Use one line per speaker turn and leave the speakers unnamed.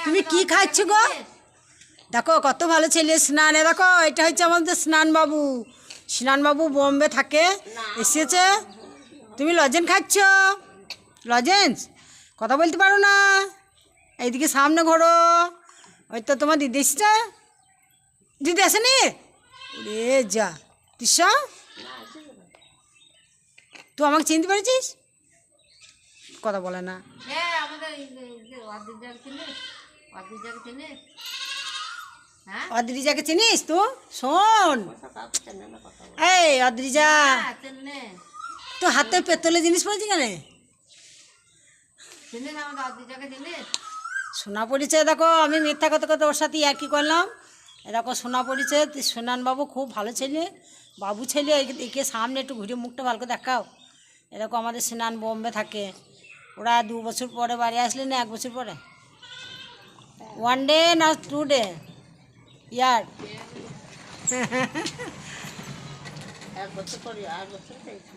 তুমি কি খাচ্ছ গো? দেখো কত ভালো ছেলে স্নানে, দেখো এটা হচ্ছে আমাদের স্নানবাবু। স্নানবাবু বোম্বে থাকে, এসেছে। তুমি লজেন্স খাচ্ছ? লজেন্স কথা বলতে পারো না, এইদিকে সামনে ঘোরো। ওই তো তোমার দিদি এসছে। দিদি আসেনি? রে যা তিশা, তুই আমাকে চিনতে পেরেছিস? কথা বলে না। অদ্রিজাকে চিনিস তো? শোন এই অদ্রিজা, তো হাতে পেতলে জিনিস পড়েছি কেন? সোনা পড়েছে। দেখো আমি মিথ্যা কথা কথা ওর সাথে আর কি করলাম। দেখো সোনা পড়েছে। সোনান বাবু খুব ভালো ছেলে, বাবু ছেলে। একে সামনে একটু ঘুরে মুখটা ভালো করে দেখাও। এরকম আমাদের স্নান বোম্বে থাকে। ওরা 2 বছর পরে বাড়ি আসলে না 1 বছর পরে, 1 ডে না 2 ডে ইয়ার।
1 বছর পরে 8 বছর হয়েছে।